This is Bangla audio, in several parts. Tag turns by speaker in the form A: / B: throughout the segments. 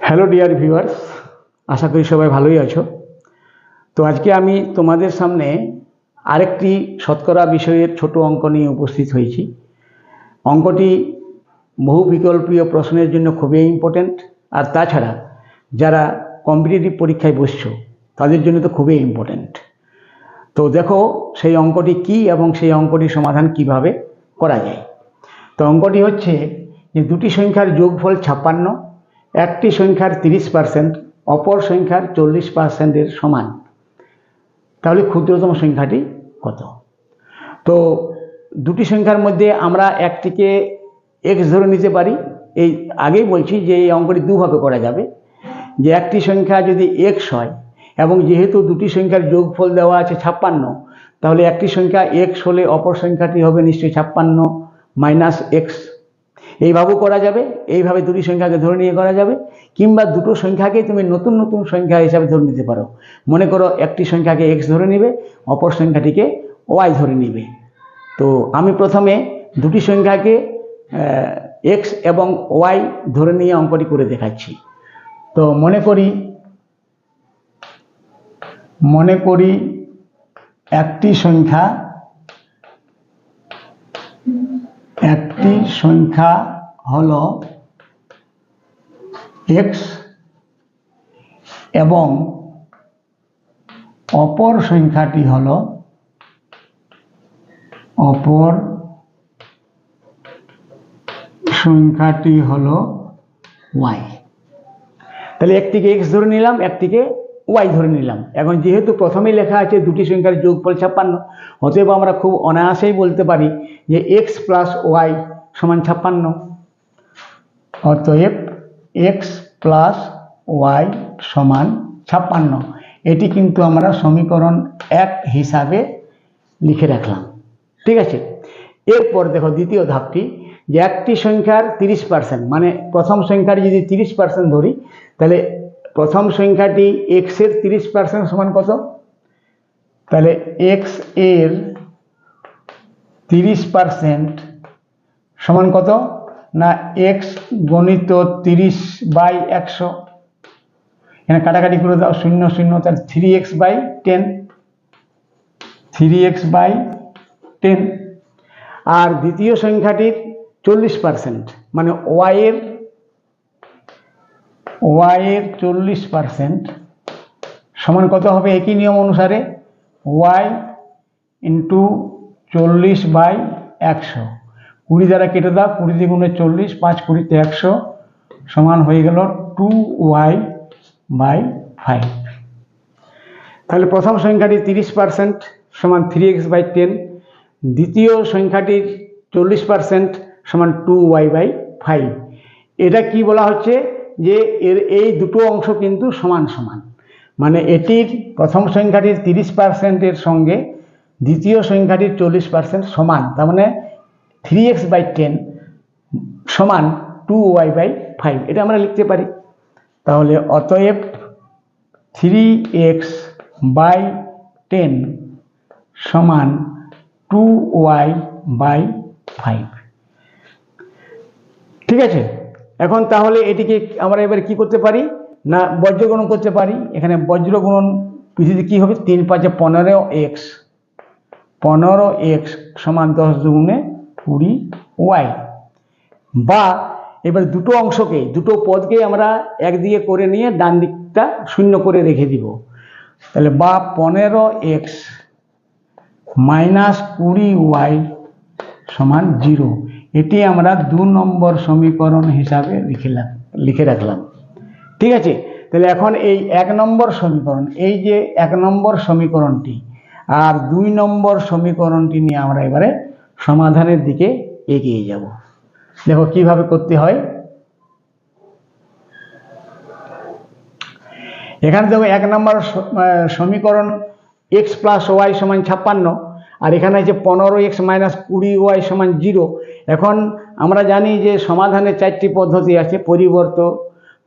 A: হ্যালো ডিয়ার ভিউয়ার্স, আশা করি সবাই ভালোই আছো। তো আজকে আমি তোমাদের সামনে আরেকটি শতকরা বিষয়ের ছোট অঙ্ক নিয়ে উপস্থিত হয়েছি। অঙ্কটি বহু বিকল্পীয় প্রশ্নের জন্য খুবই ইম্পর্ট্যান্ট, আর তাছাড়া যারা কম্পিটিটিভ পরীক্ষায় বসছো তাদের জন্য তো খুবই ইম্পর্ট্যান্ট। তো দেখো সেই অঙ্কটি কি এবং সেই অঙ্কটির সমাধান কিভাবে করা যায়। তো অঙ্কটি হচ্ছে যে দুটি সংখ্যার যোগফল 56, একটি সংখ্যার 30%, অপর সংখ্যার 40%-এর সমান, তাহলে ক্ষুদ্রতম সংখ্যাটি কত? তো দুটি সংখ্যার মধ্যে আমরা একটিকে এক্স ধরে নিতে পারি। এই আগেই বলছি যে এই অঙ্কটি দুভাবে করা যাবে, যে একটি সংখ্যা যদি এক্স হয় এবং যেহেতু দুটি সংখ্যার যোগফল দেওয়া আছে 56, তাহলে একটি সংখ্যা এক্স হলে অপর সংখ্যাটি হবে নিশ্চয়ই 56 মাইনাস এক্স। এইভাবেও করা যাবে, এইভাবে দুটি সংখ্যাকে ধরে নিয়ে করা যাবে, কিংবা দুটো সংখ্যাকে তুমি নতুন নতুন সংখ্যা হিসাবে ধরে নিতে পারো। মনে করো একটি সংখ্যাকে এক্স ধরে নিবে, অপর সংখ্যাটিকে ওয়াই ধরে নিবে। তো আমি প্রথমে দুটি সংখ্যাকে এক্স এবং ওয়াই ধরে নিয়ে অঙ্কটি করে দেখাচ্ছি। তো মনে করি একটি সংখ্যা হলো এক্স এবং অপর সংখ্যাটি হলো ওয়াই। তাহলে একটিকে এক্স ধরে নিলাম, একটিকে ওয়াই ধরে নিলাম। এখন যেহেতু প্রথমেই লেখা আছে দুটি সংখ্যার যোগফল 56, অতএব আমরা খুব অনায়াসেই বলতে পারি যে এক্স প্লাস ওয়াই সমান 56। অতএব এক্স প্লাস ওয়াই সমান 56। এটি কিন্তু আমরা সমীকরণ 1 হিসাবে লিখে রাখলাম। ঠিক আছে, এরপর দেখো দ্বিতীয় ধাপটি, যে একটি সংখ্যার 30%, মানে প্রথম সংখ্যার যদি 30% ধরি, তাহলে প্রথম সংখ্যাটি এক্স এর 30% সমান কত? তাহলে এক্স এর 30% সমান কত না এক্স গণিত 30/100। এখানে কাটাকাটি করে দাও, 0 0, তাহলে 3x/10, 3x/10। আর দ্বিতীয় সংখ্যাটির 40%, মানে ওয়াই এর 40% সমান কত হবে? একই নিয়ম অনুসারে ওয়াই ইন্টু 40/100। 20 দ্বারা কেটে দাও, 20 দ্বিগুণে 40, 5 20 100 সমান হয়ে গেল 2y/5। তাহলে প্রথম সংখ্যাটির 30% সমান 3x/10, দ্বিতীয় সংখ্যাটির 40% সমান 2y/5। এটা কি বলা হচ্ছে যে এই দুটো অংশ কিন্তু সমান সমান, মানে এটির প্রথম সংখ্যাটির 30%-এর সঙ্গে দ্বিতীয় সংখ্যাটির 40% সমান। তার মানে 3x/10 সমান 2y/5, এটা আমরা লিখতে পারি। তাহলে অতএব 3x/10 সমান 2y/5। ঠিক আছে, এখন তাহলে এটিকে আমরা এবার কি করতে পারি না বজ্রগুণন করতে পারি। এখানে বজ্রগুণন পৃথিবীতে কি হবে? 3 5 15x, 15x সমান 10 দুগুণে 20y। বা এবার দুটো অংশকে, দুটো পদকে আমরা একদিকে করে নিয়ে ডান দিকটা শূন্য করে রেখে দিব। তাহলে বা 15x মাইনাস 20y সমান 0। এটি আমরা 2 নম্বর সমীকরণ হিসাবে লিখে রাখলাম। ঠিক আছে, তাহলে এখন এই 1 নম্বর সমীকরণ, এই যে 1 নম্বর সমীকরণটি আর 2 নম্বর সমীকরণটি নিয়ে আমরা এবারে সমাধানের দিকে এগিয়ে যাব। দেখো কিভাবে করতে হয়। এখানে দেখো 1 নম্বর সমীকরণ এক্স প্লাস ওয়াই সমান 56, আর এখানে আছে 15x মাইনাস 20y সমান 0। এখন আমরা জানি যে সমাধানের 4টি পদ্ধতি আছে: পরিবর্ত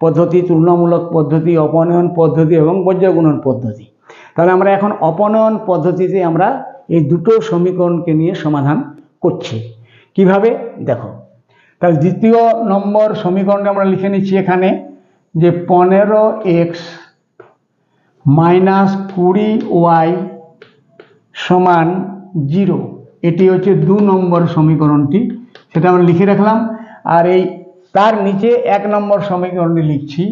A: পদ্ধতি, তুলনামূলক পদ্ধতি, অপনয়ন পদ্ধতি এবং বজ্রগুণন পদ্ধতি। তাহলে আমরা এখন অপনয়ন পদ্ধতিতে আমরা এই দুটো সমীকরণকে নিয়ে সমাধান করছি। কিভাবে দেখো, তাহলে দ্বিতীয় নম্বর সমীকরণটা আমরা লিখে নিচ্ছি এখানে যে 15x মাইনাস 20y সমান 0, এটি হচ্ছে 2 নম্বর সমীকরণটি, সেটা আমরা লিখে রাখলাম। আর এই তার নিচে 1 নম্বর সমীকরণটি লিখছি,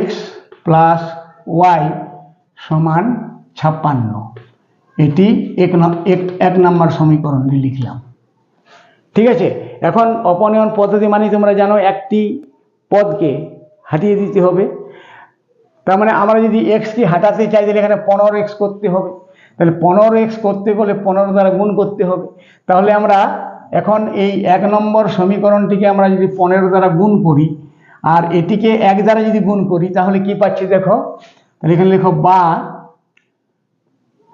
A: x প্লাস y সমান 56, এটি 1 নম্বর সমীকরণটি লিখলাম। ঠিক আছে, এখন অপনয়ন পদ্ধতি মানে তোমরা জানো একটি পদকে হাটিয়ে দিতে হবে। তার মানে আমরা যদি এক্সকে হাঁটাতে চাই তাহলে এখানে 15x করতে হবে, তাহলে 15x করতে গেলে 15 দ্বারা গুণ করতে হবে। তাহলে আমরা এখন এই 1 নম্বর সমীকরণটিকে আমরা যদি 15 দ্বারা গুণ করি আর এটিকে 1 দ্বারা যদি গুণ করি তাহলে কি পাচ্ছি দেখো, তাহলে এখানে লেখো বা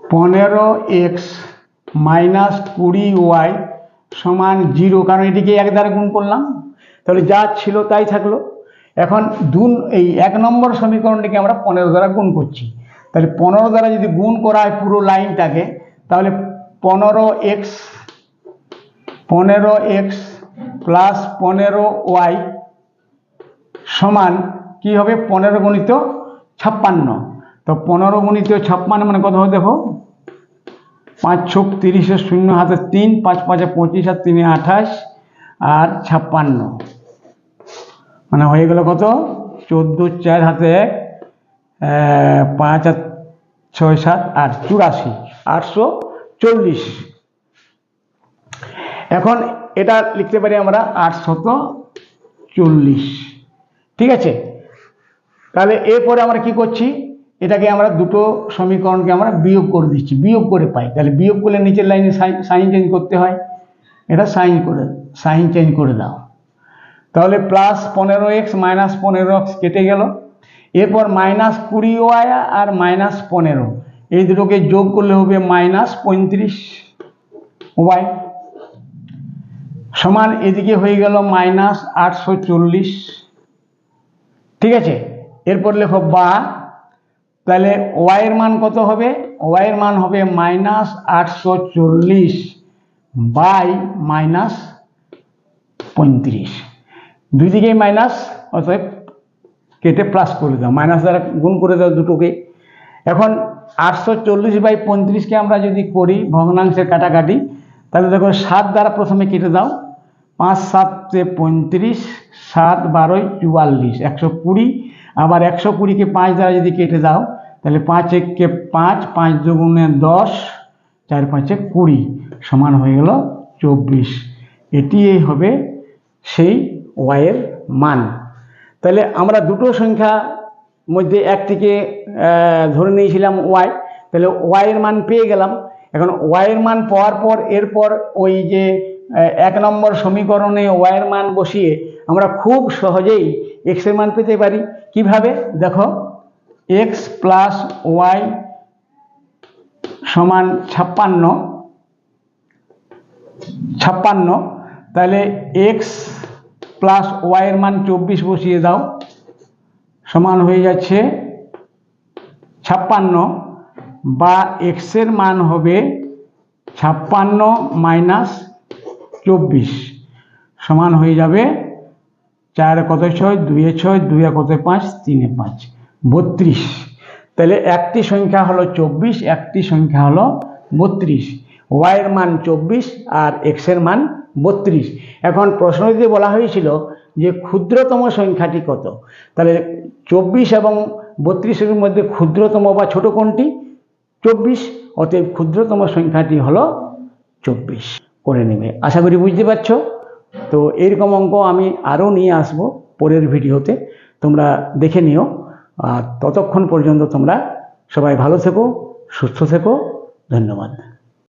A: 15x মাইনাস 20y সমান 0, কারণ এটিকে 1 দ্বারা গুণ করলাম, তাহলে যা ছিল তাই থাকলো। এখন এই 1 নম্বর সমীকরণটিকে আমরা 15 দ্বারা গুণ করছি, তাহলে 15 দ্বারা যদি গুণ করা হয় পুরো লাইনটাকে, তাহলে 15x প্লাস 15y সমান কি হবে, 15 গুণিত 56। তো 15 গুণিত 56 মানে কত হবে দেখো, 5 ছক 30, 0 হাতে 3, 5 5 25 আর 3 28 আর 56 মানে হয়ে গেল কত, 14 4 হাতে 5 আর 6 7 8 84, 840। এখন এটা লিখতে পারি আমরা 840। ঠিক আছে, তাহলে এরপরে আমরা কি করছি, এটাকে আমরা দুটো সমীকরণকে আমরা বিয়োগ করে দিচ্ছি, বিয়োগ করে পাই। তাহলে বিয়োগ করলে নিচের লাইনে সাইন চেঞ্জ করতে হয়, এটা সাইন চেঞ্জ করে দাও। তাহলে প্লাস 15x মাইনাস 15x কেটে গেল, এরপর মাইনাস 20y আর মাইনাস 15 এই দুটোকে যোগ করলে হবে মাইনাস 35y সমান এদিকে হয়ে গেল মাইনাস 840। ঠিক আছে, এরপর লেখো বা, তাহলে y এর মান কত হবে, y এর মান হবে মাইনাস 840 বাই মাইনাস 35, দুই দিকেই মাইনাস, অতএব কেটে প্লাস করে দাও, মাইনাস দ্বারা গুণ করে দাও দুটোকে। এখন 840 বাই 35কে আমরা যদি করি ভগ্নাংশের কাটাকাটি, তাহলে দেখো 7 দ্বারা প্রথমে কেটে দাও, 5 7 35, 7 12 44, 120। আবার 120কে 5 দ্বারা যদি কেটে দাও তাহলে 5 1 কে 5, 5 দুগুণে 10, 4 5 20 সমান হয়ে গেল 24। এটি হবে সেই y এর মান। তাহলে আমরা দুটো সংখ্যা মধ্যে একটিকে ধরে নিয়েছিলাম y, তাহলে y এর মান পেয়ে গেলাম। এখন y এর মান পাওয়ার পর এরপর ওই যে 1 নম্বর সমীকরণে y এর মান বসিয়ে আমরা খুব সহজেই x এর মান পেতে পারি। কিভাবে দেখো, x প্লাস y সমান 56, তাহলে x প্লাস y এর মান 24 বসিয়ে দাও, সমান হয়ে যাচ্ছে 56, বা x এর মান হবে 56 মাইনাস 24 সমান হয়ে যাবে 4 কত 6, 2 6, 2 কত 5, 3 5, 32। তাহলে একটি সংখ্যা হলো 24, একটি সংখ্যা হলো 32, y এর মান 24 আর x এর মান 32। এখন প্রশ্নটিতে বলা হয়েছিল যে ক্ষুদ্রতম সংখ্যাটি কত, তাহলে 24 এবং 32 এর মধ্যে ক্ষুদ্রতম বা ছোট কোনটি, 24, অতএব ক্ষুদ্রতম সংখ্যাটি হলো 24 করে নেবে। আশা করি বুঝতে পারছো। তো এইরকম অঙ্ক আমি আরও নিয়ে আসবো পরের ভিডিওতে, তোমরা দেখে নিও। আর ততক্ষণ পর্যন্ত তোমরা সবাই ভালো থেকো, সুস্থ থেকো, ধন্যবাদ।